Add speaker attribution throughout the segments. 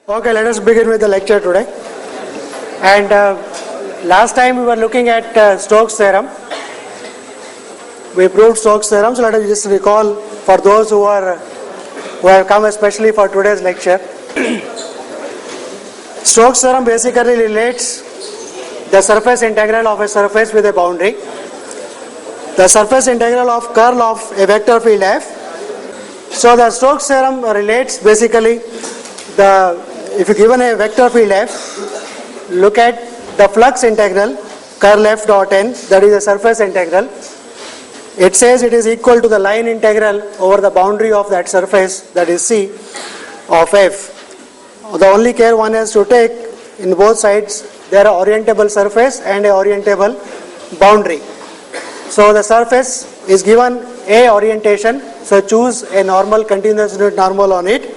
Speaker 1: Okay, let us begin with the lecture today. And last time we were looking at Stokes' theorem. We proved Stokes' theorem, so let us just recall for those who have come especially for today's lecture. Stokes' theorem basically relates the surface integral of a surface with a boundary, the surface integral of curl of a vector field f. So the Stokes' theorem relates basically if you given a vector field f, look at the flux integral curl f dot n, that is a surface integral. It says it is equal to the line integral over the boundary of that surface, that is C of f. The only care one has to take in both sides, there are orientable surface and a orientable boundary. So the surface is given a orientation, so choose a normal continuous unit normal on it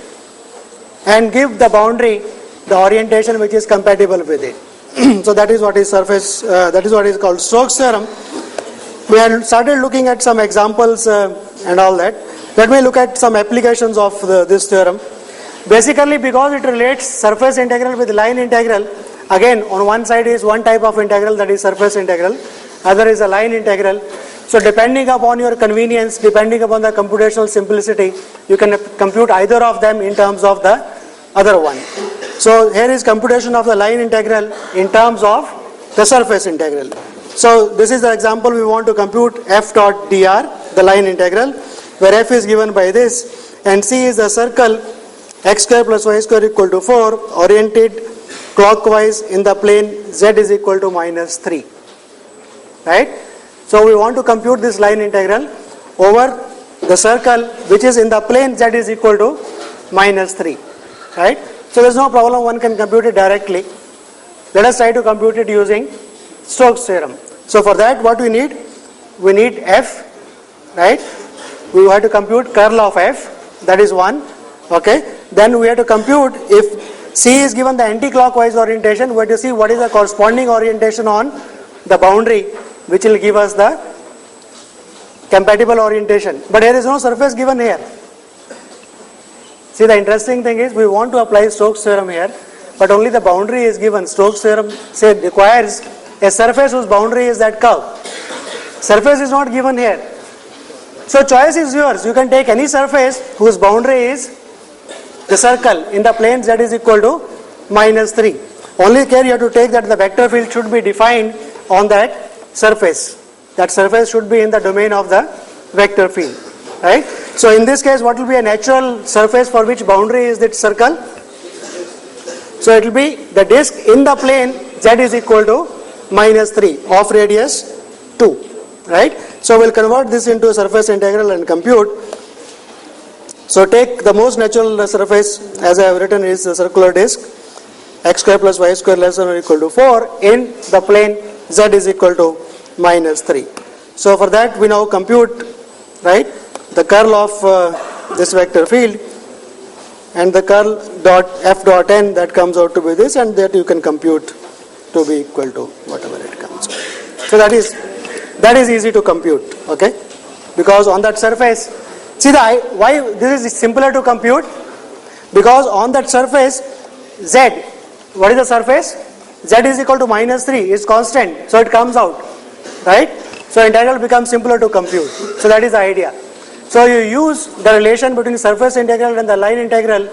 Speaker 1: and give the boundary the orientation which is compatible with it. So that is what is surface, that is what is called Stokes' theorem. We had started looking at some examples and all that. Let me look at some applications of this theorem. Basically, because it relates surface integral with line integral, again on one side is one type of integral, that is surface integral, other is a line integral. So depending upon your convenience, depending upon the computational simplicity, you can compute either of them in terms of the other one. So here is computation of the line integral in terms of the surface integral. So this is the example we want to compute f dot dr, the line integral, where f is given by this and C is the circle x square plus y square equal to 4 oriented clockwise in the plane z is equal to minus 3. Right? So we want to compute this line integral over the circle which is in the plane z is equal to minus 3. Right? So there is no problem, one can compute it directly. Let us try to compute it using Stokes' theorem. So for that what we need f, right? We have to compute curl of f, that is 1. Okay. Then we have to compute if C is given the anti-clockwise orientation, we have to see what is the corresponding orientation on the boundary which will give us the compatible orientation. But there is no surface given here. See, the interesting thing is we want to apply Stokes' theorem here, but only the boundary is given. Stokes' theorem requires a surface whose boundary is that curve. Surface is not given here. So choice is yours. You can take any surface whose boundary is the circle in the plane z is equal to minus 3. Only care you have to take that the vector field should be defined on that surface. That surface should be in the domain of the vector field. Right? So in this case, what will be a natural surface for which boundary is that circle? So it will be the disk in the plane z is equal to minus 3 of radius 2. Right? So we'll convert this into a surface integral and compute. So take the most natural surface, as I have written, is the circular disk x square plus y square less than or equal to 4 in the plane z is equal to minus 3. So for that we now compute, right, the curl of this vector field and the curl dot f dot n, that comes out to be this, and that you can compute to be equal to whatever it comes to. So that is easy to compute, okay, because on that surface, see why this is simpler to compute, because on that surface z, what is the surface? Z is equal to minus 3 is constant, so it comes out, right? So integral becomes simpler to compute. So that is the idea. So you use the relation between surface integral and the line integral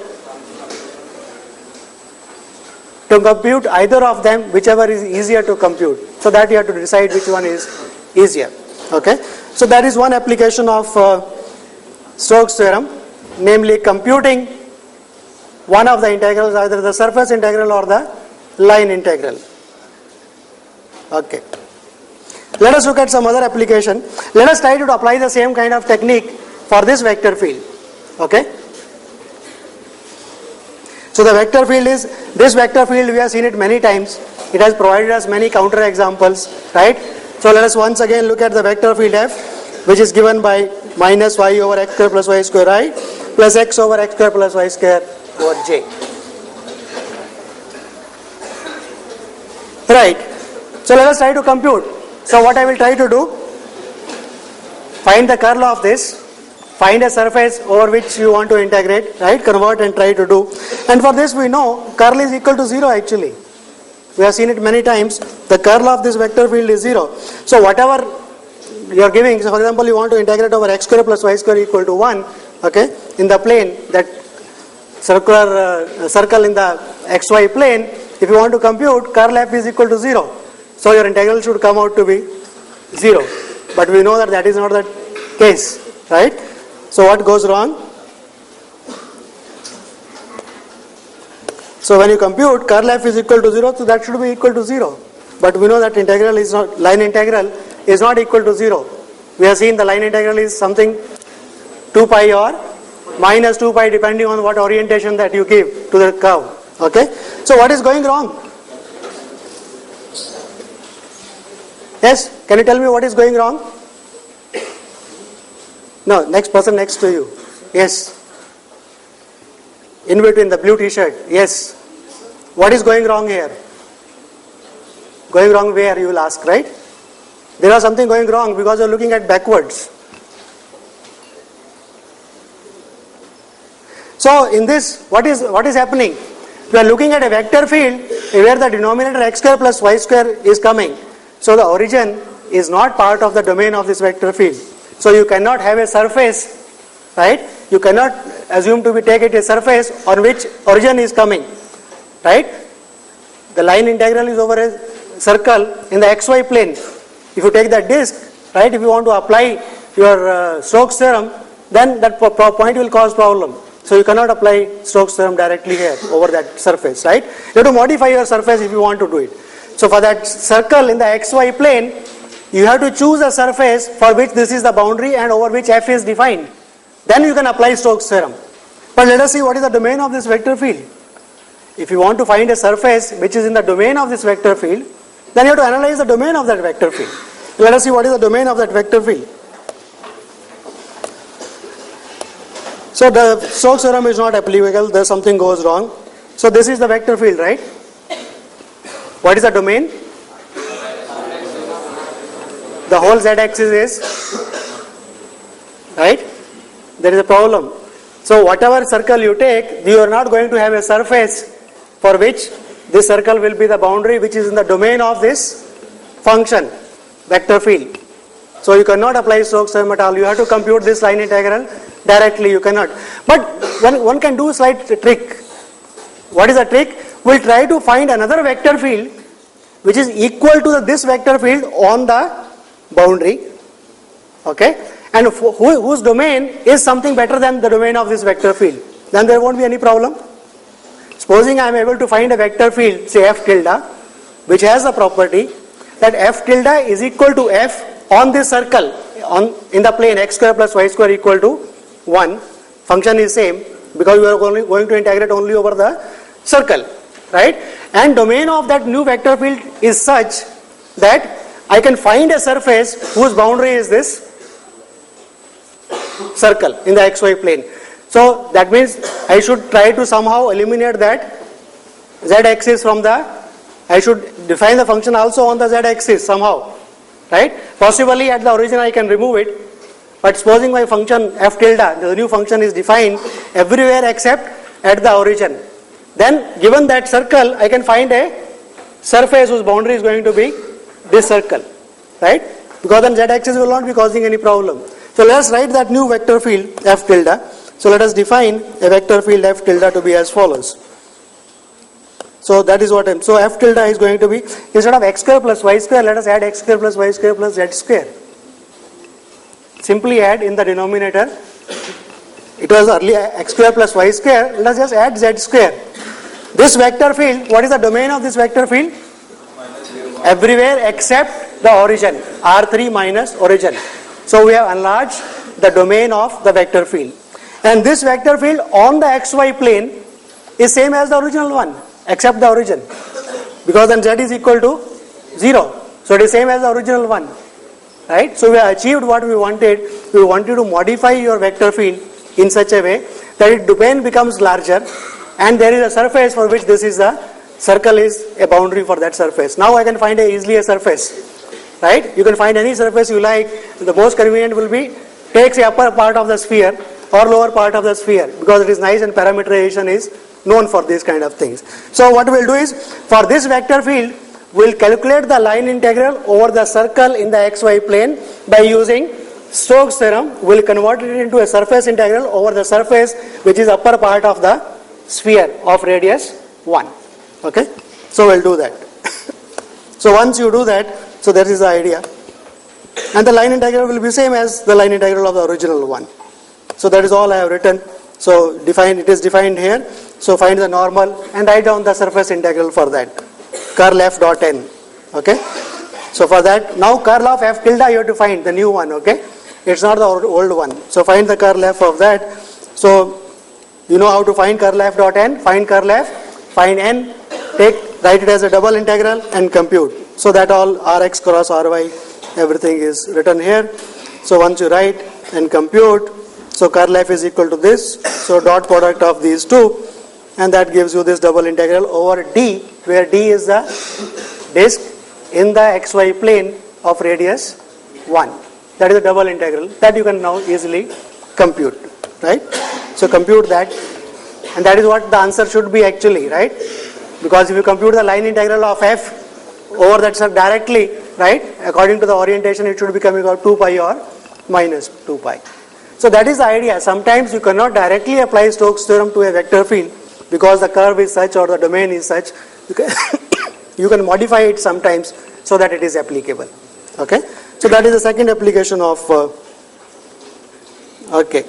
Speaker 1: to compute either of them, whichever is easier to compute. So that you have to decide which one is easier. Okay. So that is one application of Stokes' theorem, namely computing one of the integrals, either the surface integral or the line integral. Okay. Let us look at some other application. Let us try to apply the same kind of technique for this vector field. Okay. So the vector field is, this vector field we have seen it many times. It has provided us many counter examples, right? So let us once again look at the vector field f, which is given by minus y over x square plus y square I plus x over x square plus y square over j. Right. So let us try to compute. So what I will try to do, find the curl of this find a surface over which you want to integrate, right? Convert and try to do. And for this we know curl is equal to 0 actually. We have seen it many times. The curl of this vector field is 0. So whatever you are giving, so for example you want to integrate over x square plus y square equal to 1, okay, in the plane, that circular circle in the xy plane, if you want to compute, curl f is equal to 0. So your integral should come out to be 0. But we know that that is not the case, right? So what goes wrong? So when you compute curl f is equal to 0, so that should be equal to 0. But we know that integral is not, line integral is not equal to 0. We have seen the line integral is something 2 pi or minus 2 pi depending on what orientation that you give to the curve. Okay? So what is going wrong? Yes? Can you tell me what is going wrong? No, next person next to you. Yes. In between the blue t-shirt. Yes. What is going wrong here? Going wrong where, you will ask, right? There is something going wrong because you are looking at backwards. So in this, what is happening? We are looking at a vector field where the denominator x square plus y square is coming. So the origin is not part of the domain of this vector field. So you cannot have a surface, right? You cannot assume to be take it a surface on which origin is coming, right? The line integral is over a circle in the xy plane. If you take that disk, right, if you want to apply your Stokes theorem, then that point will cause problem. So you cannot apply Stokes theorem directly here over that surface, right? You have to modify your surface if you want to do it. So for that circle in the xy plane, you have to choose a surface for which this is the boundary and over which f is defined. Then you can apply Stokes theorem. But let us see what is the domain of this vector field. If you want to find a surface which is in the domain of this vector field, then you have to analyze the domain of that vector field. Let us see what is the domain of that vector field. So the Stokes theorem is not applicable, there something goes wrong. So this is the vector field, right? What is the domain? The whole z-axis is, right? There is a problem. So whatever circle you take, you are not going to have a surface for which this circle will be the boundary which is in the domain of this function, vector field. So you cannot apply Stokes theorem at all. You have to compute this line integral directly, you cannot. But one can do a slight trick. What is the trick? We will try to find another vector field which is equal to this vector field on the boundary, okay, and whose domain is something better than the domain of this vector field. Then there won't be any problem. Supposing I am able to find a vector field, say f tilde, which has the property that f tilde is equal to f on this circle in the plane x square plus y square equal to 1. Function is same because we are only going to integrate only over the circle, right? And domain of that new vector field is such that I can find a surface whose boundary is this circle in the xy plane. So that means I should try to somehow eliminate that z-axis from the, I should define the function also on the z-axis somehow, right? Possibly at the origin I can remove it, but supposing my function f tilde, the new function is defined everywhere except at the origin. Then given that circle, I can find a surface whose boundary is going to be this circle, right? Because then z-axis will not be causing any problem. So let us write that new vector field f tilde. So let us define a vector field f tilde to be as follows. So that is what so f tilde is going to be, instead of x square plus y square, let us add x square plus y square plus z square. Simply add in the denominator. It was earlier x square plus y square, let us just add z square. This vector field, what is the domain of this vector field? Everywhere except the origin, R3 minus origin. So we have enlarged the domain of the vector field. And this vector field on the xy plane is same as the original one, except the origin. Because then z is equal to 0. So it is same as the original one. Right? So we have achieved what we wanted. We wanted to modify your vector field in such a way that its domain becomes larger and there is a surface for which this is the circle is a boundary for that surface. Now I can find easily a surface, right? You can find any surface you like. The most convenient will be takes the upper part of the sphere or lower part of the sphere, because it is nice and parameterization is known for these kind of things. So what we'll do is, for this vector field, we'll calculate the line integral over the circle in the xy plane by using Stokes theorem. We'll convert it into a surface integral over the surface which is upper part of the sphere of radius 1. Okay, so we'll do that. So once you do that, so that is the idea, and the line integral will be same as the line integral of the original one. So that is all I have written. So it is defined here. So find the normal and write down the surface integral for that. Curl f dot n. Okay. So for that, now curl of f tilde you have to find the new one. Okay. It's not the old one. So find the curl f of that. So you know how to find curl f dot n. Find curl f. Find n. Write it as a double integral and compute. So that all rx cross ry, everything is written here. So once you write and compute, so curl f is equal to this. So dot product of these two, and that gives you this double integral over d, where d is the disk in the xy plane of radius 1. That is the double integral that you can now easily compute, right? So compute that, and that is what the answer should be actually, right? Because if you compute the line integral of f over that directly, right, according to the orientation, it should be coming out 2 pi or minus 2 pi. So that is the idea. Sometimes you cannot directly apply Stokes theorem to a vector field because the curve is such or the domain is such. You can modify it sometimes so that it is applicable. Okay. So that is the second application of. Okay.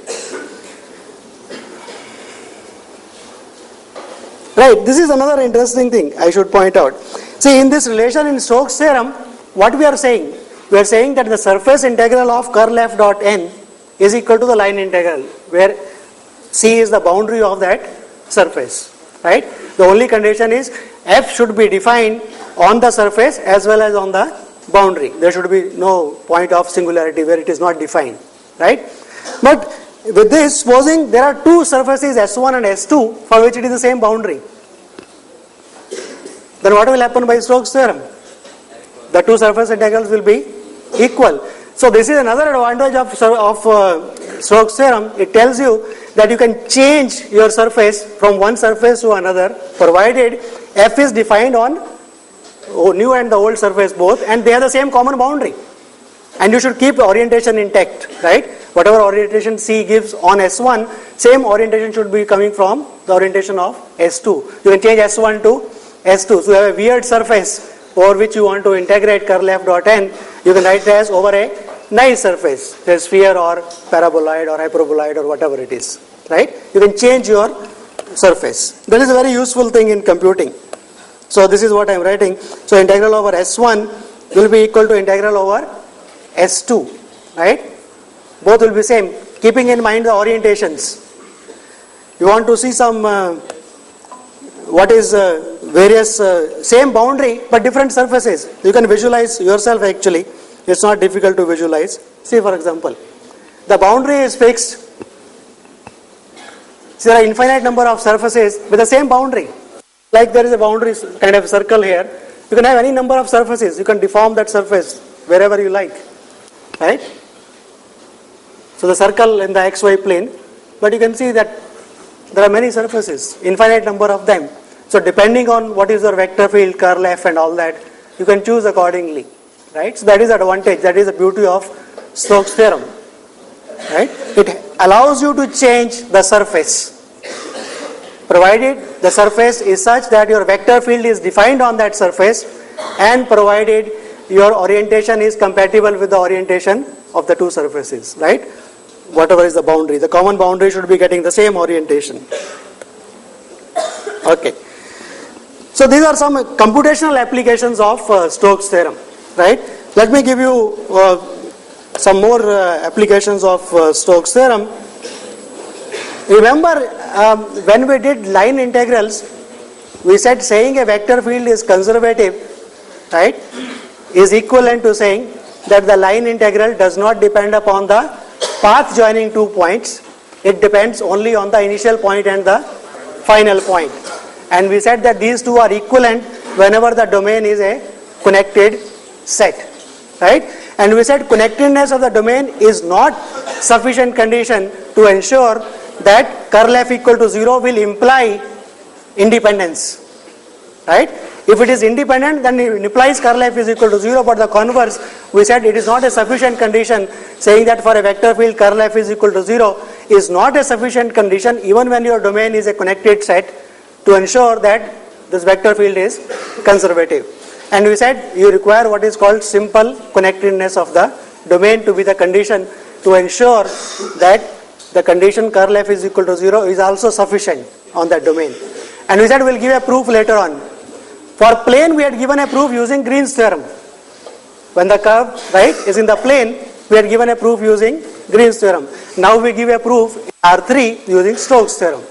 Speaker 1: Right. This is another interesting thing I should point out. See, in this relation in Stokes theorem, what we are saying? We are saying that the surface integral of curl f dot n is equal to the line integral, where C is the boundary of that surface, right? The only condition is f should be defined on the surface as well as on the boundary. There should be no point of singularity where it is not defined, right? But with this, supposing there are two surfaces S1 and S2 for which it is the same boundary, then what will happen by Stokes theorem? The two surface integrals will be equal. So this is another advantage of Stokes theorem. It tells you that you can change your surface from one surface to another, provided f is defined on new and the old surface both, and they have the same common boundary. And you should keep orientation intact, right? Whatever orientation C gives on S1, same orientation should be coming from the orientation of S2. You can change S1 to S2. So you have a weird surface over which you want to integrate curl f dot n. You can write it as over a nice surface, say sphere or paraboloid or hyperboloid or whatever it is, right? You can change your surface. That is a very useful thing in computing. So this is what I am writing. So integral over S1 will be equal to integral over S2, right? Both will be same, keeping in mind the orientations. You want to see some what is various same boundary but different surfaces. You can visualize yourself actually. It's not difficult to visualize. See, for example, the boundary is fixed. So there are infinite number of surfaces with the same boundary. Like there is a boundary kind of circle here. You can have any number of surfaces. You can deform that surface wherever you like, right? So the circle in the xy plane, but you can see that there are many surfaces, infinite number of them. So depending on what is your vector field, curl f and all that, you can choose accordingly, right? So that is the advantage, that is the beauty of Stokes theorem, right? It allows you to change the surface, provided the surface is such that your vector field is defined on that surface, and provided your orientation is compatible with the orientation of the two surfaces, right? Whatever is the boundary, the common boundary should be getting the same orientation. Okay. So these are some computational applications of Stokes theorem, right? Let me give you some more applications of Stokes theorem. Remember when we did line integrals, we said saying a vector field is conservative, right, is equivalent to saying that the line integral does not depend upon the path joining 2 points. It depends only on the initial point and the final point. And we said that these two are equivalent whenever the domain is a connected set, right? And we said connectedness of the domain is not sufficient condition to ensure that curl F equal to 0 will imply independence. Right? If it is independent, then it implies curl F is equal to 0, but the converse, we said it is not a sufficient condition, saying that for a vector field curl F is equal to 0 is not a sufficient condition even when your domain is a connected set to ensure that this vector field is conservative. And we said you require what is called simple connectedness of the domain to be the condition to ensure that the condition curl F is equal to 0 is also sufficient on that domain. And we said we'll give a proof later on. For plane, we had given a proof using Green's theorem. When the curve, right, is in the plane, we had given a proof using Green's theorem. Now we give a proof in R3 using Stokes theorem.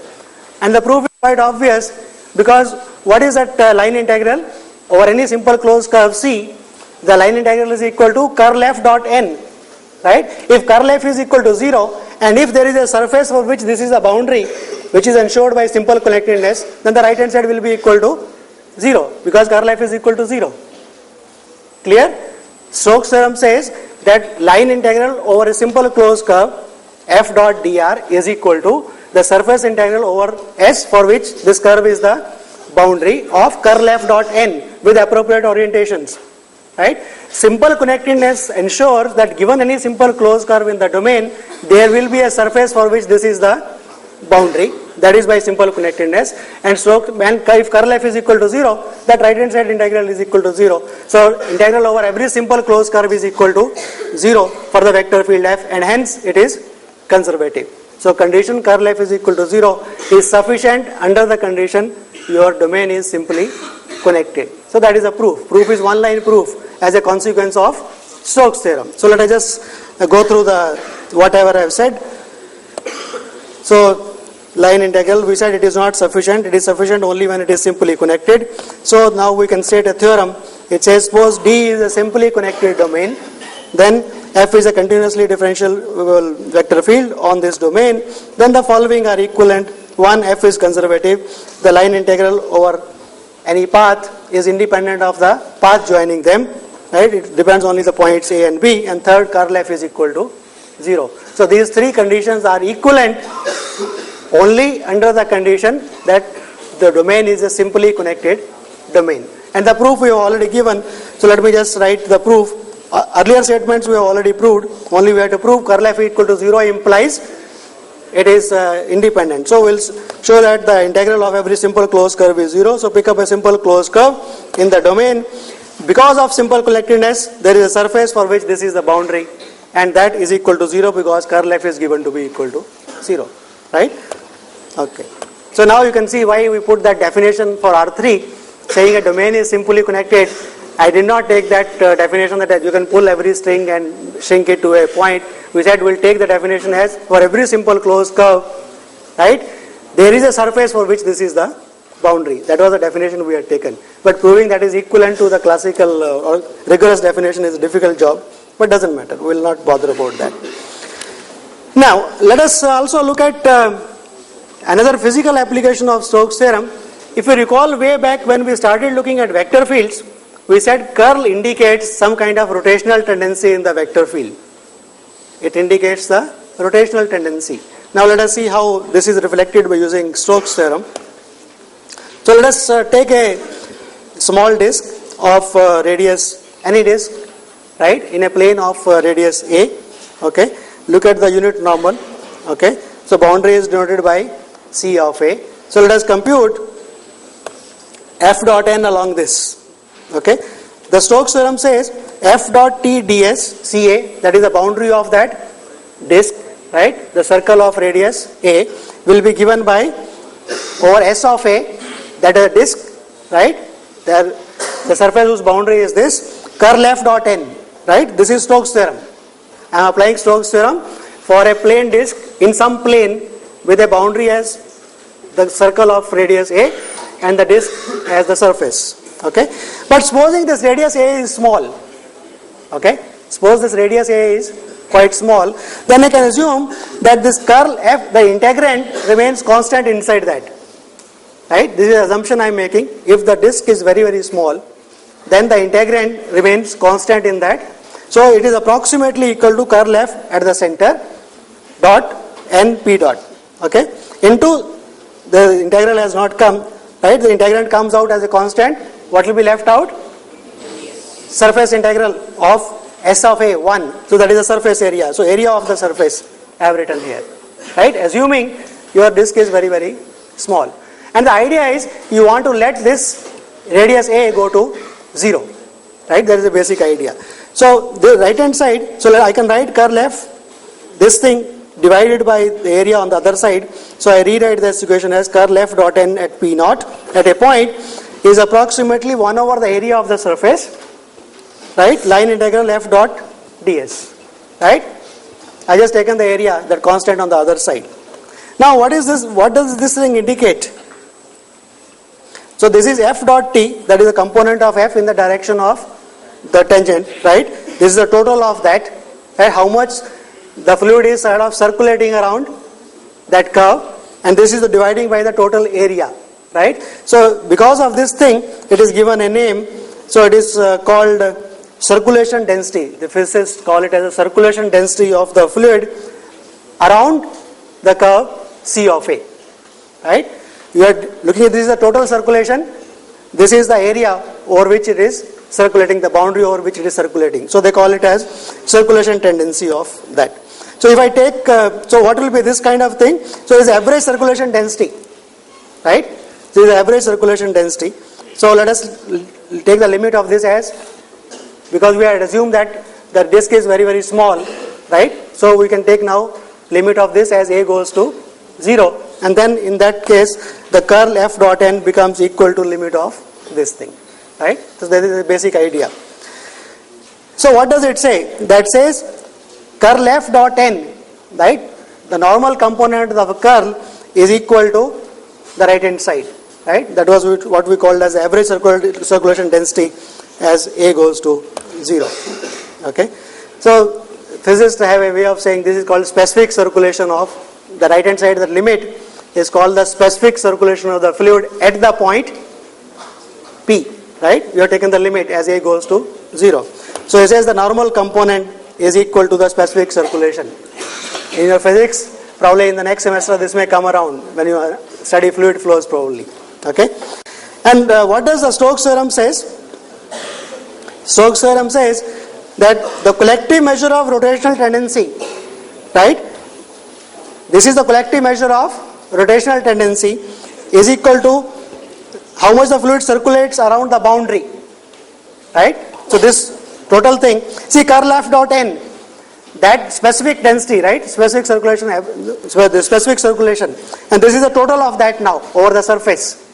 Speaker 1: And the proof is quite obvious because what is that line integral? Over any simple closed curve C, the line integral is equal to curl F dot n. Right? If curl F is equal to 0 and if there is a surface for which this is a boundary which is ensured by simple connectedness, then the right hand side will be equal to 0 because curl F is equal to 0. Clear? Stokes theorem says that line integral over a simple closed curve F dot dr is equal to the surface integral over S for which this curve is the boundary of curl F dot n with appropriate orientations. Right? Simple connectedness ensures that given any simple closed curve in the domain, there will be a surface for which this is the boundary, that is by simple connectedness. And so if curl F is equal to 0, that right hand side integral is equal to 0. So integral over every simple closed curve is equal to 0 for the vector field F, and hence it is conservative. So condition curl F is equal to 0 is sufficient under the condition your domain is simply connected. So that is a proof. Proof is one line proof as a consequence of Stokes theorem. So let us just go through the whatever I have said. So line integral, we said it is not sufficient. It is sufficient only when it is simply connected. So now we can state a theorem. It says suppose D is a simply connected domain, then F is a continuously differential vector field on this domain. Then the following are equivalent. One, F is conservative. The line integral over any path is independent of the path joining them. Right? It depends only the points A and B. And third, curl F is equal to 0. So these three conditions are equivalent only under the condition that the domain is a simply connected domain. And the proof we have already given. So let me just write the proof. Earlier statements we have already proved. Only we have to prove curl F equal to 0 implies it is independent. So we'll show that the integral of every simple closed curve is 0. So pick up a simple closed curve in the domain. Because of simple connectedness, there is a surface for which this is the boundary, and that is equal to 0 because curl F is given to be equal to 0. Right? Okay. So now you can see why we put that definition for R3 saying a domain is simply connected. I did not take that definition that you can pull every string and shrink it to a point. We said we'll take the definition as for every simple closed curve, right? There is a surface for which this is the boundary. That was the definition we had taken. But proving that is equivalent to the classical or rigorous definition is a difficult job, but doesn't matter. We will not bother about that. Now, let us also look at another physical application of Stokes theorem. If you recall way back when we started looking at vector fields, we said curl indicates some kind of rotational tendency in the vector field. It indicates the rotational tendency. Now let us see how this is reflected by using Stokes theorem. So let us take a small disk of radius, any disk, right, in a plane of radius A. Okay. Look at the unit normal. Okay. So boundary is denoted by C of A. So let us compute F dot n along this. Okay. The Stokes theorem says F dot T ds CA, that is the boundary of that disk, right, the circle of radius A, will be given by over S of A, that is a disk, right, there the surface whose boundary is this, curl F dot n, right. This is Stokes theorem. I am applying Stokes theorem for a plane disk in some plane with a boundary as the circle of radius A and the disk as the surface. Okay, but supposing this radius A is small, okay, suppose this radius A is quite small, then I can assume that this curl F, the integrand remains constant inside that, right. This is the assumption I am making. If the disk is very, very small, then the integrand remains constant in that. So it is approximately equal to curl F at the center dot n p dot. Okay, into the integral has not come, right? The integrand comes out as a constant. What will be left out? Surface integral of S of A 1. So that is the surface area. So area of the surface I have written here, right? Assuming your disk is very, very small. And the idea is you want to let this radius A go to 0, right? That is the basic idea. So the right hand side, so I can write curl F, this thing divided by the area on the other side. So I rewrite this equation as curl F dot n at P naught at a point is approximately 1 over the area of the surface, right? Line integral F dot ds, right? I just taken the area, that constant on the other side. Now what is this? What does this thing indicate? So this is F dot t, that is a component of F in the direction of the tangent, right? This is the total of that, right? How much the fluid is sort of circulating around that curve, and this is the dividing by the total area, right? So because of this thing, it is given a name. So it is called circulation density. The physicists call it as a circulation density of the fluid around the curve C of A, right? You are looking at this is the total circulation. This is the area over which it is circulating, the boundary over which it is circulating. So they call it as circulation tendency of that. So if I take, so what will be this kind of thing? So it is average circulation density, right? So it is average circulation density. So let us take the limit of this as, because we had assumed that the disk is very, very small, right? So we can take now limit of this as A goes to 0, and then in that case the curl F dot n becomes equal to limit of this thing, right? So that is the basic idea. So what does it say? That says curl F dot n, right? The normal component of a curl is equal to the right hand side, right? That was what we called as average circulation density as A goes to 0. Okay, so physicists have a way of saying this is called specific circulation of the right hand side. The limit is called the specific circulation of the fluid at the point P, right? You have taken the limit as A goes to 0. So it says the normal component is equal to the specific circulation. In your physics, probably in the next semester this may come around when you study fluid flows probably. Okay, and what does the Stokes theorem says? Stokes theorem says that the collective measure of rotational tendency, right? This is the collective measure of rotational tendency is equal to how much the fluid circulates around the boundary, right? So this total thing, see curl F dot n, that specific density, right? Specific circulation, the specific circulation, and this is the total of that now over the surface.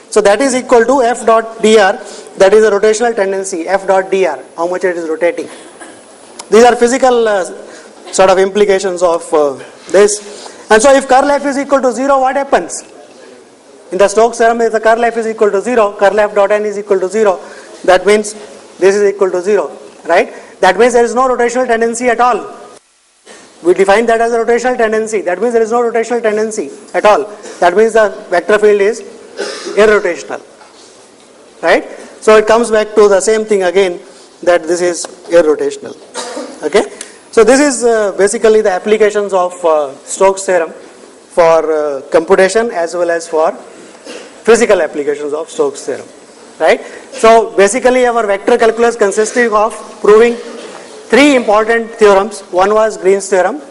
Speaker 1: So that is equal to F dot dr, that is the rotational tendency, F dot dr, how much it is rotating. These are physical sort of implications of this. And so if curl F is equal to 0, what happens? In the Stokes theorem, if the curl F is equal to 0, curl F dot n is equal to 0, that means this is equal to 0, right? That means there is no rotational tendency at all. We define that as a rotational tendency. That means there is no rotational tendency at all. That means the vector field is irrotational, right? So it comes back to the same thing again, that this is irrotational. Okay, so this is basically the applications of Stokes theorem for computation as well as for physical applications of Stokes theorem, right? So basically our vector calculus consisting of proving three important theorems. One was Green's theorem,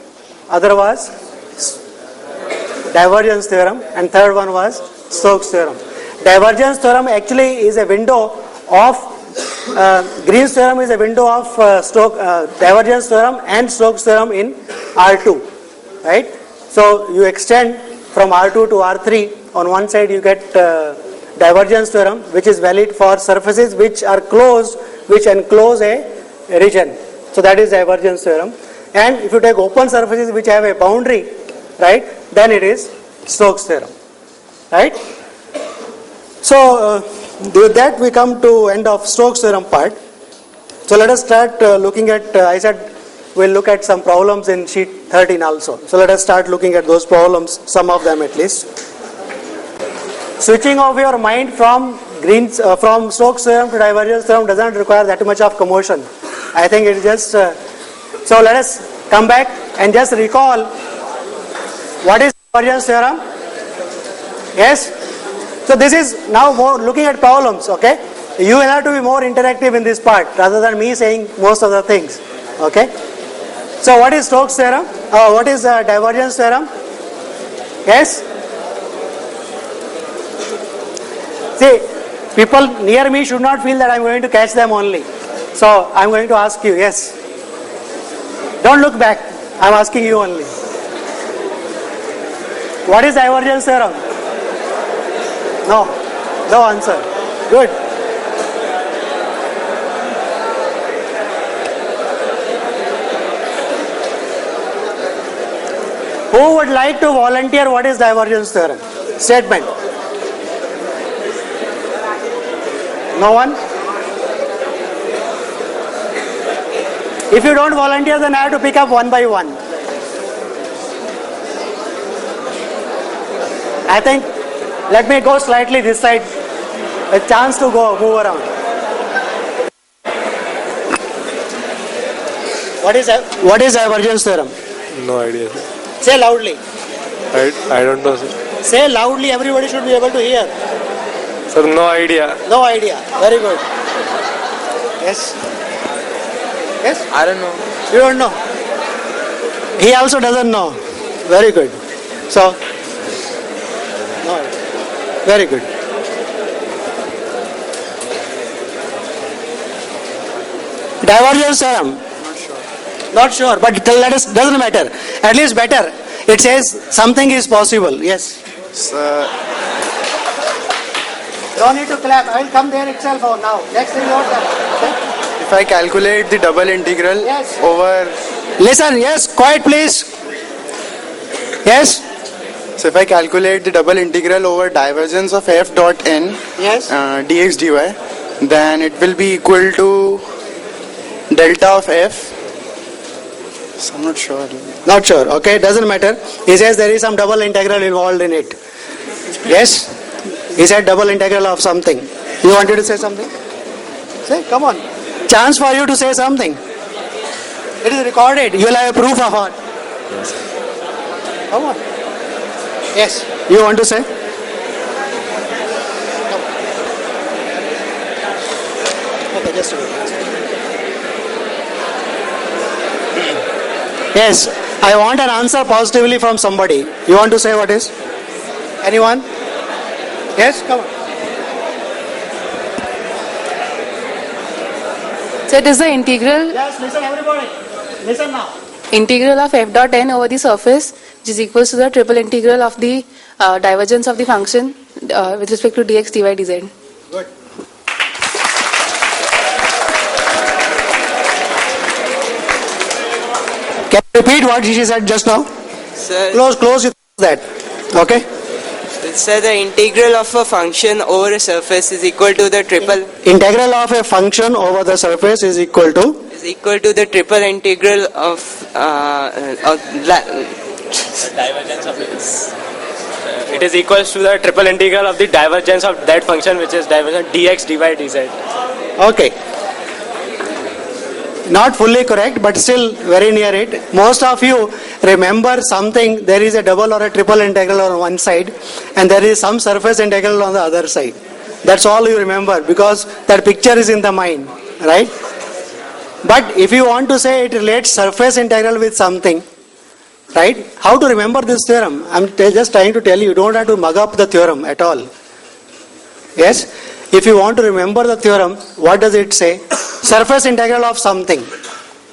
Speaker 1: other was divergence theorem, and third one was Stokes theorem. Divergence theorem actually is a window of Green's theorem is a window of divergence theorem and Stokes theorem in R2, right? So you extend from R2 to R3. On one side you get divergence theorem, which is valid for surfaces which are closed, which enclose a region. So that is divergence theorem. And if you take open surfaces which have a boundary, right, then it is Stokes theorem, right? So with that we come to end of Stokes theorem part. So let us start looking at, I said we'll look at some problems in sheet 13 also. So let us start looking at those problems, some of them at least. Switching off your mind from Stokes theorem to divergence theorem doesn't require that much of commotion. I think it is just, so let us come back and just recall what is divergence theorem. Yes? So this is now more looking at problems, okay? You will have to be more interactive in this part rather than me saying most of the things, okay? So what is Stokes theorem? What is divergence theorem? Yes? See, people near me should not feel that I am going to catch them only. So I am going to ask you, yes. Don't look back, I am asking you only. What is divergence theorem? No, no answer. Good. Who would like to volunteer what is divergence theorem? Statement. No one? If you don't volunteer, then I have to pick up one by one. I think, let me go slightly this side. A chance to go, move around. What is divergence theorem?
Speaker 2: No idea.
Speaker 1: Say loudly.
Speaker 2: I don't know, sir.
Speaker 1: Say loudly, everybody should be able to hear.
Speaker 2: Sir, no idea.
Speaker 1: No idea. Very good. Yes? Yes?
Speaker 3: I don't know.
Speaker 1: You don't know? He also doesn't know. Very good. So, no idea. Very good. Divergence theorem. Not sure, but let us, doesn't matter. At least better. It says something is possible. Yes.
Speaker 2: Sir,
Speaker 1: Don't need to clap. I will come there itself now. Next thing your turn. Okay?
Speaker 2: if I calculate the double integral
Speaker 1: Yes.
Speaker 2: over,
Speaker 1: Listen, yes, quiet please. Yes.
Speaker 2: so if I calculate the double integral over divergence of f dot n
Speaker 1: Yes.
Speaker 2: dx dy, then it will be equal to delta of f. So I'm not sure.
Speaker 1: Not sure. Okay, doesn't matter. He says there is some double integral involved in it. Yes. He said double integral of something. You wanted to say something? Say, come on. Chance for you to say something. It is recorded. You will have a proof of it. Come on. Yes. You want to say? Come. Okay, just a minute. Yes. I want an answer positively from somebody. You want to say what is? Anyone? Yes, come on.
Speaker 4: So it is the integral
Speaker 1: Yes, listen everybody. Listen now.
Speaker 4: integral of f dot n over the surface, which is equals to the triple integral of the divergence of the function with respect to dx dy dz.
Speaker 1: Good. Can you repeat what she said just now?
Speaker 3: Sir,
Speaker 1: Close with that. Okay?
Speaker 3: sir, the integral of a function over a surface is equal to the triple
Speaker 1: Integral of a function over the surface is equal to
Speaker 3: the triple integral of
Speaker 5: Divergence of it is equals to the triple integral of the divergence of that function, which is divergence dx dy dz.
Speaker 1: okay. Not fully correct, but still very near it. Most of you remember something, there is a double or a triple integral on one side and there is some surface integral on the other side. That's all you remember because that picture is in the mind, right? But if you want to say it relates surface integral with something, right? How to remember this theorem? I'm just trying to tell you, you don't have to mug up the theorem at all. Yes? If you want to remember the theorem, what does it say? Surface integral of something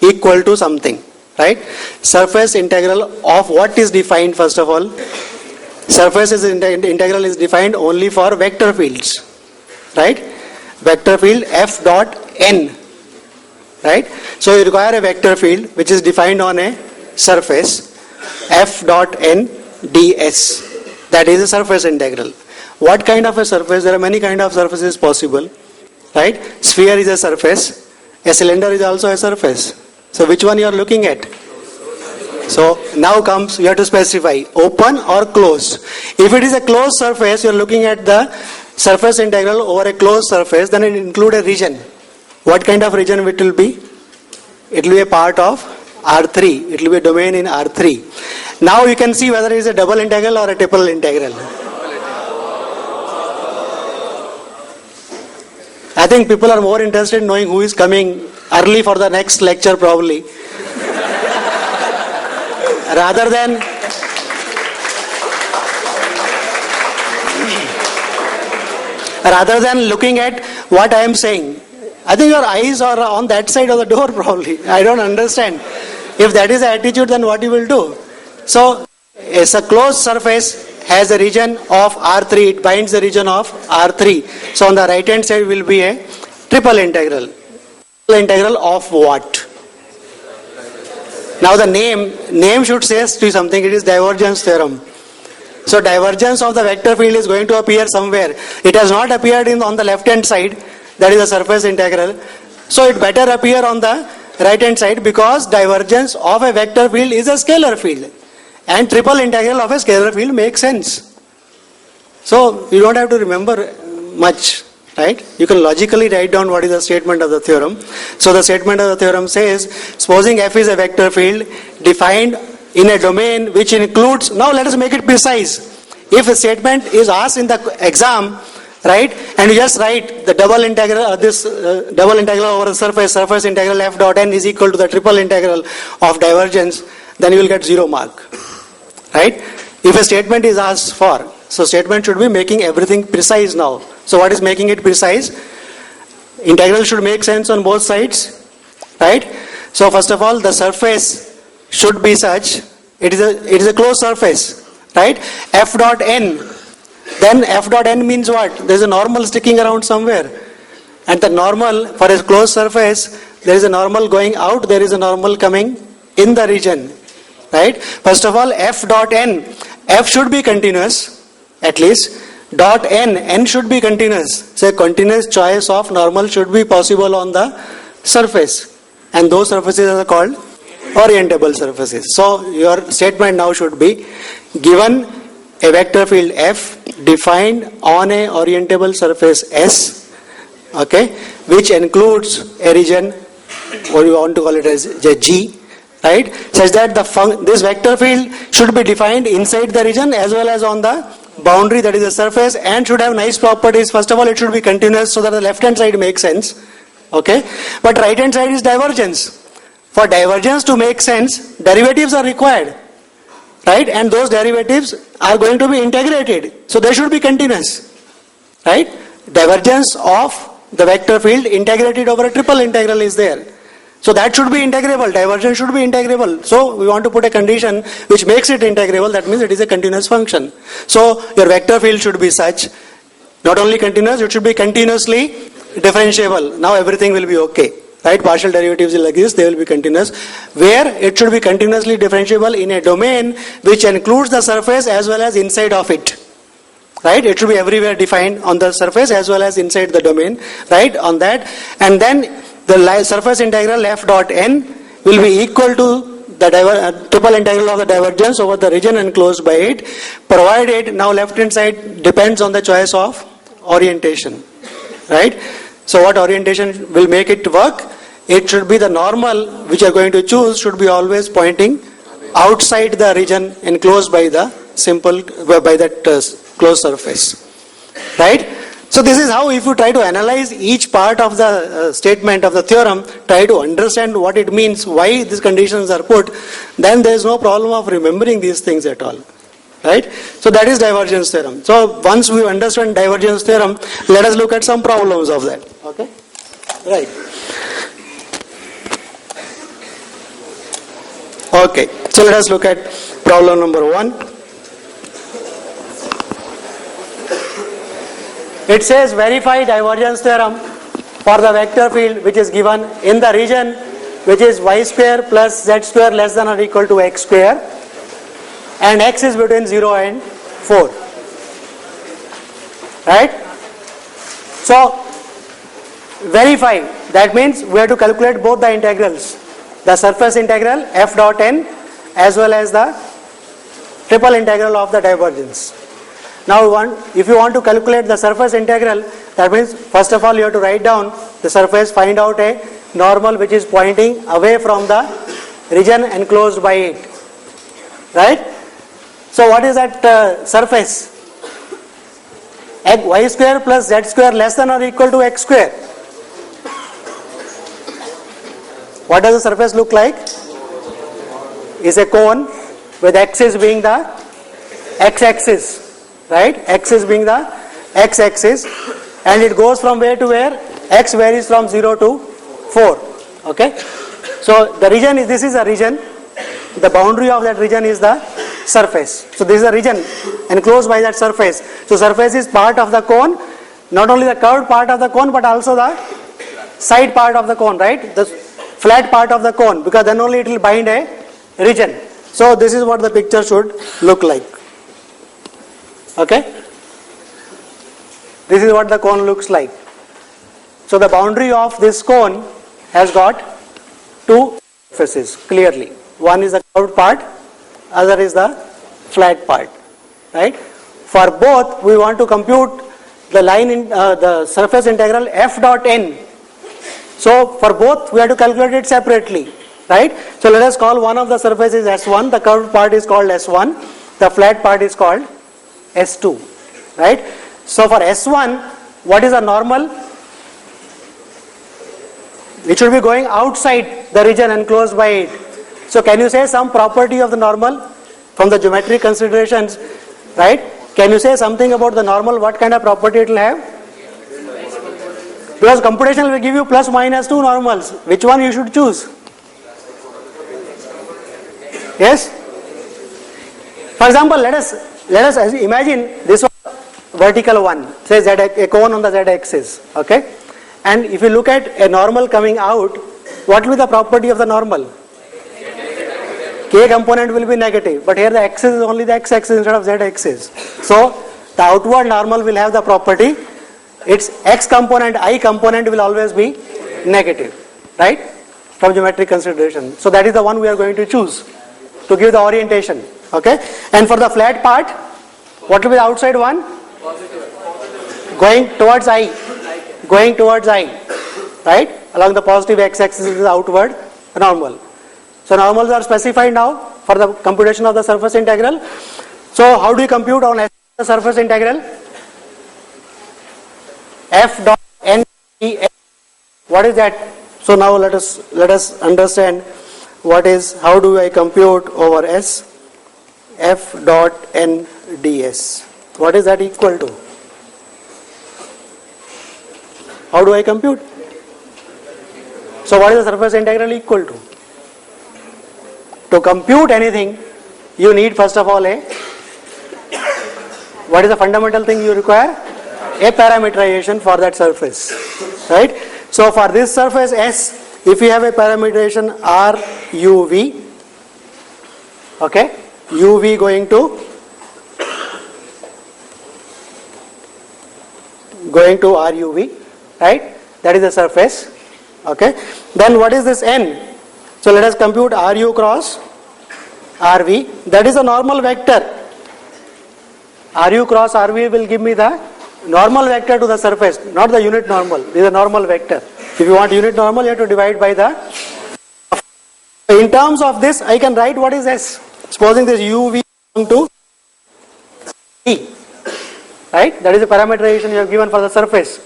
Speaker 1: equal to something, right? Surface integral of what is defined first of all? Surface integral is defined only for vector fields, right? Vector field f dot n, right? So you require a vector field which is defined on a surface f dot n ds. That is a surface integral. What kind of a surface? There are many kind of surfaces possible, right? Sphere is a surface. A cylinder is also a surface. So which one you are looking at? So now comes, you have to specify open or closed. If it is a closed surface, you are looking at the surface integral over a closed surface, then it include a region. What kind of region it will be? it will be a part of R3. It will be a domain in R3. Now you can see whether it is a double integral or a triple integral. I think people are more interested in knowing who is coming early for the next lecture probably. Rather than looking at what I am saying. I think your eyes are on that side of the door probably. I don't understand. If that is the attitude, then what you will do? So, it's a closed surface has a region of R3, it binds the region of R3. So on the right hand side will be a triple integral. Triple integral of what? Now the name should say to something, it is divergence theorem. So divergence of the vector field is going to appear somewhere. It has not appeared on the left hand side, that is the surface integral. So it better appear on the right hand side because divergence of a vector field is a scalar field. And triple integral of a scalar field makes sense. So you don't have to remember much, right? You can logically write down what is the statement of the theorem. So the statement of the theorem says, supposing f is a vector field defined in a domain which includes, now let us make it precise. If a statement is asked in the exam, right, and you just write the double integral, double integral over the surface integral f dot n is equal to the triple integral of divergence, then you will get 0 mark. Right? If a statement is asked for, so statement should be making everything precise now. So what is making it precise? Integral should make sense on both sides. Right? So first of all, the surface should be such, it is a closed surface. Right? F dot n. Then f dot n means what? There is a normal sticking around somewhere. And the normal for a closed surface, there is a normal going out, there is a normal coming in the region. Right? First of all, f dot n. F should be continuous, at least. Dot n should be continuous. So a continuous choice of normal should be possible on the surface. And those surfaces are called orientable surfaces. So your statement now should be, given a vector field f defined on a orientable surface S, okay, which includes a region, what you want to call it as G, right, such that this vector field should be defined inside the region as well as on the boundary, that is the surface, and should have nice properties. First of all, it should be continuous so that the left hand side makes sense, okay, but right hand side is divergence. For divergence to make sense, derivatives are required, right, and those derivatives are going to be integrated, so they should be continuous, right. Divergence of the vector field integrated over a triple integral is there. So that should be integrable, divergence should be integrable. So we want to put a condition which makes it integrable, that means it is a continuous function. So your vector field should be such, not only continuous, it should be continuously differentiable. Now everything will be okay, right? Partial derivatives like this, they will be continuous. Where it should be continuously differentiable in a domain which includes the surface as well as inside of it. Right? It should be everywhere defined on the surface as well as inside the domain, right? On that, and then the surface integral f dot n will be equal to the triple integral of the divergence over the region enclosed by it, provided now left hand side depends on the choice of orientation, right? So what orientation will make it work? It should be the normal which you are going to choose should be always pointing outside the region enclosed by the closed surface, right? So this is how, if you try to analyze each part of the statement of the theorem, try to understand what it means, why these conditions are put, then there is no problem of remembering these things at all, right? So that is divergence theorem. So once we understand divergence theorem, let us look at some problems of that, okay? Right. Okay, so let us look at problem number 1. It says verify divergence theorem for the vector field which is given in the region which is y square plus z square less than or equal to x square, and x is between 0 and 4. Right? So verify, that means we have to calculate both the integrals, the surface integral f dot n as well as the triple integral of the divergence. Now if you want to calculate the surface integral, that means first of all you have to write down the surface, find out a normal which is pointing away from the region enclosed by it. Right? So what is that surface? Y square plus z square less than or equal to x square. What does the surface look like? Is a cone with axis being the x-axis, right? Axis being the x-axis, and it goes from where to where? X varies from 0 to 4. Okay? So the region is, this is a region. The boundary of that region is the surface. So this is a region enclosed by that surface. So surface is part of the cone, not only the curved part of the cone but also the side part of the cone, right? The flat part of the cone, because then only it will bind a region. So this is what the picture should look like. Okay? This is what the cone looks like. So the boundary of this cone has got two surfaces clearly. One is the curved part, other is the flat part, right? For both, we want to compute the line in the surface integral f dot n. So for both, we have to calculate it separately, right? So let us call one of the surfaces S1, the curved part is called S1, the flat part is called S2, right? So for S1, what is the normal? It should be going outside the region enclosed by it. So can you say some property of the normal from the geometric considerations, right? Can you say something about the normal, what kind of property it will have? Because computation will give you plus minus 2 normals. Which one you should choose? Yes? For example, let us imagine this one, vertical one, say z, a cone on the z-axis, okay? And if you look at a normal coming out, what will be the property of the normal? K component will be negative, but here the axis is only the x-axis instead of z-axis. So the outward normal will have the property, its x component, I component will always be negative, right? From geometric consideration. So that is the one we are going to choose to give the orientation, okay? And for the flat part, what will be the outside one? Going towards I, right? Along the positive x-axis is the outward normal. So normals are specified now for the computation of the surface integral. So how do you compute on the surface integral? F dot n dx. What is that? So now let us understand what is, how do I compute over S? F dot n ds. What is that equal to? How do I compute? So what is the surface integral equal to? To compute anything, you need first of all what is the fundamental thing you require? A parameterization for that surface, right? So for this surface S, if you have a parameterization R U V, okay, U V going to R U V, right? That is the surface, okay. Then what is this N? So let us compute RU cross RV. That is a normal vector. RU cross RV will give me the normal vector to the surface, not the unit normal. This is a normal vector. If you want unit normal, you have to divide by the. In terms of this, I can write what is S. Supposing this UV to E, right? That is the parameterization you have given for the surface.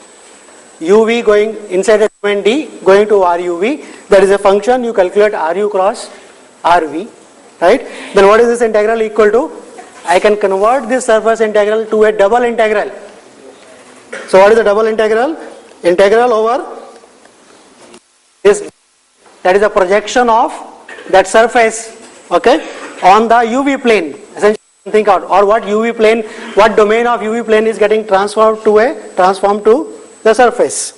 Speaker 1: UV going inside the domain D, going to RUV, that is a function, you calculate RU cross RV, right? Then what is this integral equal to? I can convert this surface integral to a double integral. So what is the double integral? Integral over this, that is a projection of that surface, okay, on the UV plane. Essentially think out, or what UV plane, what domain of UV plane is getting transformed to the surface.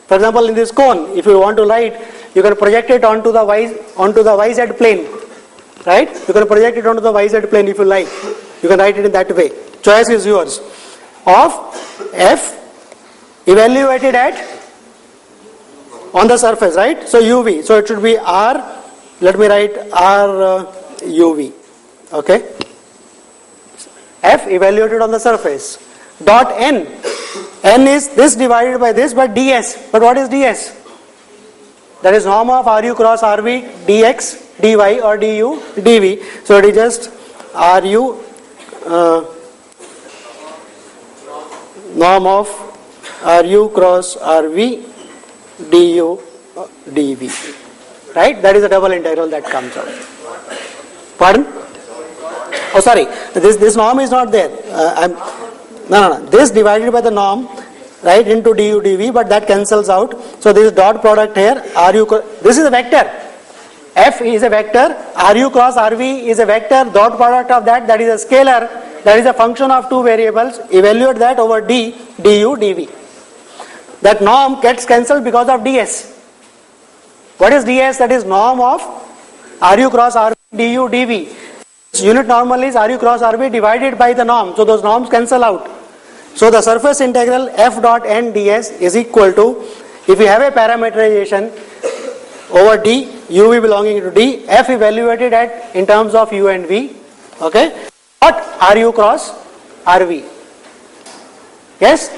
Speaker 1: For example, in this cone, if you want to write, you can project it onto the YZ plane, right? You can project it onto the YZ plane if you like. You can write it in that way. Choice is yours. Of F evaluated at on the surface, right? So UV. So it should be R. Let me write R UV. Okay. F evaluated on the surface. Dot N. N is this divided by this, but ds. But what is ds? that is norm of RU cross RV dx dy or du dv. So it is just RU norm of RU cross RV du dv, right? That is a double integral that comes out. Pardon? Oh, sorry, this norm is not there. No. This divided by the norm, right, into du dv, but that cancels out. So this dot product here, this is a vector. F is a vector, RU cross RV is a vector, dot product of that is a scalar, that is a function of two variables, evaluate that over d, du, dv. That norm gets cancelled because of ds. What is ds? That is norm of RU cross RV du, dv. Unit normal is RU cross RV divided by the norm, so those norms cancel out. So the surface integral f dot n ds is equal to, if we have a parameterization over d, uv belonging to d, f evaluated at in terms of u and v, okay, dot RU cross RV. Yes?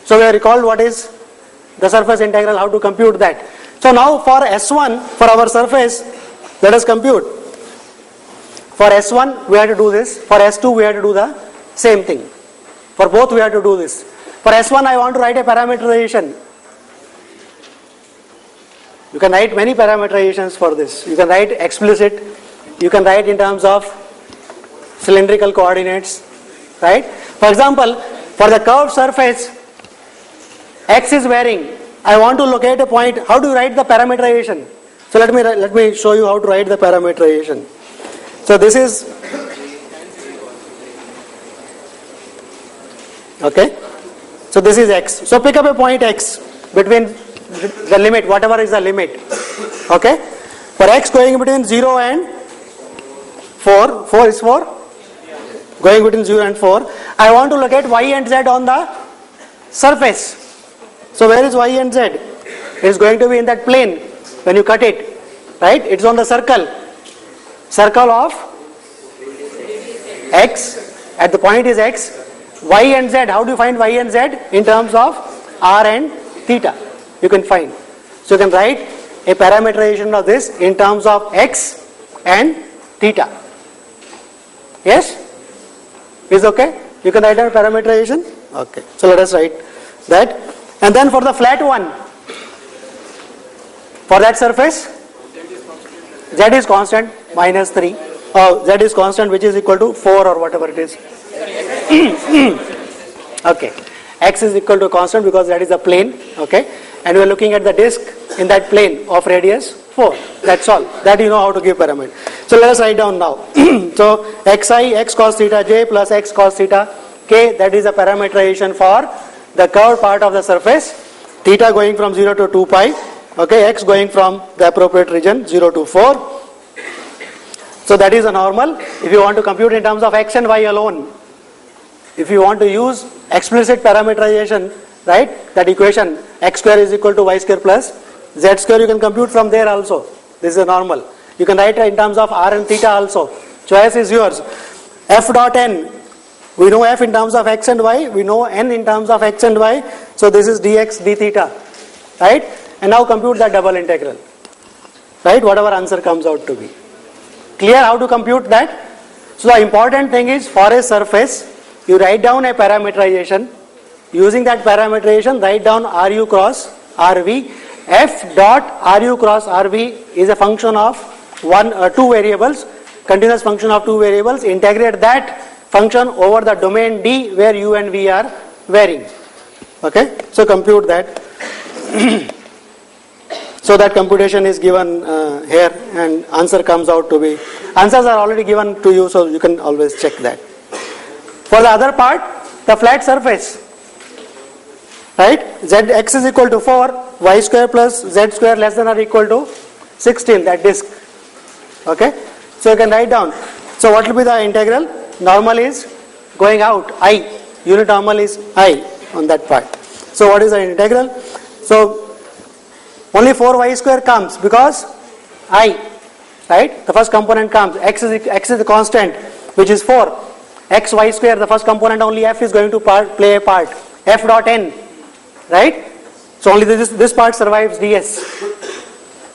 Speaker 1: So we have recalled what is the surface integral, how to compute that. So now for S1, for our surface, let us compute. For S1 we have to do this, for S2 we have to do the same thing. For both we have to do this. For S1 I want to write a parameterization. You can write many parameterizations for this. You can write explicit, you can write in terms of cylindrical coordinates, right? For example, for the curved surface, x is varying. I want to locate a point. How do you write the parameterization? So let me show you how to write the parameterization. So this is, okay, so this is x. So pick up a point x between the limit, whatever is the limit, okay. For x going between 0 and 4, 4 is 4, going between 0 and 4, I want to locate y and z on the surface. So where is y and z? It is going to be in that plane when you cut it, right? It is on the circle of x, at the point is x, y and z. How do you find y and z? In terms of r and theta, you can find. So you can write a parameterization of this in terms of x and theta. Yes? Is okay? You can write a parameterization? Okay. So let us write that. And then for the flat one, for that surface, z is constant, minus 3. Z is constant, which is equal to 4 or whatever it is. Okay. X is equal to constant because that is a plane. Okay. And we are looking at the disk in that plane of radius 4. That's all. That you know how to give parameter. So let us write down now. So xi, x cos theta j plus x cos theta k, that is a parameterization for the curved part of the surface. Theta going from 0 to 2 pi. Okay. X going from the appropriate region 0 to 4. So that is a normal. If you want to compute in terms of x and y alone, if you want to use explicit parameterization, right, that equation x square is equal to y square plus z square, you can compute from there also. This is a normal. You can write in terms of r and theta also. Choice is yours. F dot n, we know f in terms of x and y, we know n in terms of x and y, so this is dx d theta, right? And now compute the double integral, right, whatever answer comes out to be. Clear how to compute that? So the important thing is, for a surface, you write down a parameterization. Using that parameterization, write down RU cross RV. F dot RU cross RV is a function of two variables, continuous function of two variables. Integrate that function over the domain D where u and v are varying. Okay, so compute that. So that computation is given here, and answer comes out to be, answers are already given to you, so you can always check that. For the other part, the flat surface, right, x is equal to 4, y square plus z square less than or equal to 16, that disk. Okay, so you can write down. So what will be the integral? Normal is going out, I, unit normal is I on that part. So what is the integral? So only 4y square comes because I, right, the first component comes, x is the constant, which is 4, x y square, the first component, only f is going to play a part, f dot n, right? So only this part survives ds.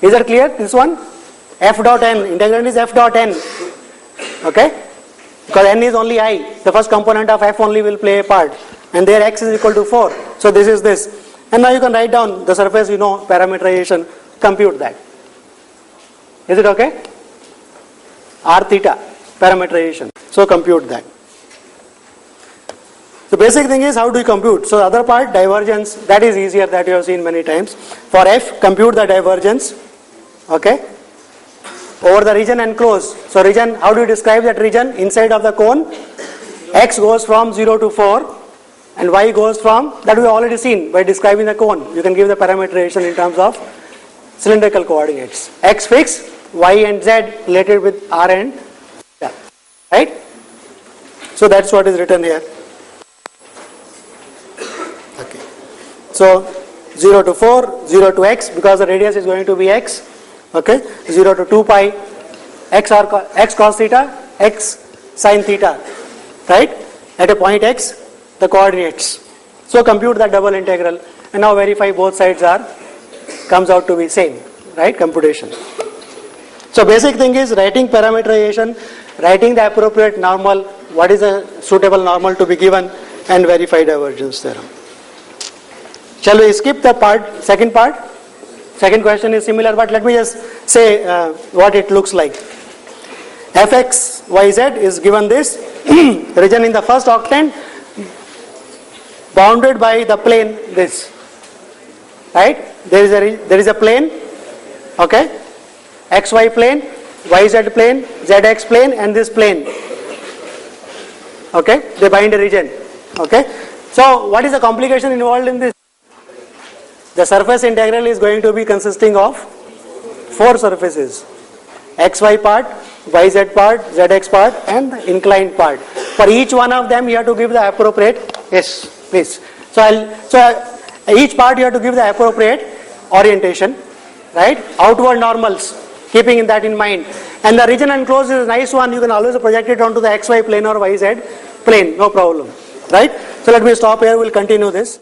Speaker 1: Is that clear? This one? F dot n, integrand is F dot n. Okay? Because n is only I. The first component of F only will play a part. And there x is equal to 4. So this is this. And now you can write down the surface, parameterization, compute that. Is it okay? R theta, parameterization. So compute that. The basic thing is how do you compute? So the other part, divergence, that is easier, that you have seen many times. For F, compute the divergence, okay, over the region enclosed. So region, how do you describe that region? Inside of the cone, x goes from 0 to 4 and y goes from, that we have already seen by describing the cone. You can give the parameterization in terms of cylindrical coordinates. X fixed, y and z related with r and theta, right? So that's what is written here. Okay. So 0 to 4, 0 to x, because the radius is going to be x. Okay. 0 to 2 pi, x cos theta, x sin theta, right? At a point x, the coordinates. So compute that double integral and now verify both sides comes out to be same, right? Computation. So basic thing is writing parameterization, writing the appropriate normal, what is a suitable normal to be given, and verify divergence theorem. Shall we skip the second part? Second question is similar, but let me just say what it looks like. Fx, yz is given this region in the first octant bounded by the plane this, right? There is a plane, okay? XY plane, YZ plane, ZX plane, and this plane. Okay, they bind a region. Okay, so what is the complication involved in this? The surface integral is going to be consisting of 4 surfaces: XY part, YZ part, ZX part, and the inclined part. For each one of them, you have to give the appropriate. Yes, please. So each part you have to give the appropriate orientation, right? Outward normals, keeping that in mind. And the region enclosed is a nice one. You can always project it onto the XY plane or YZ plane, no problem, right? So let me stop here. We'll continue this.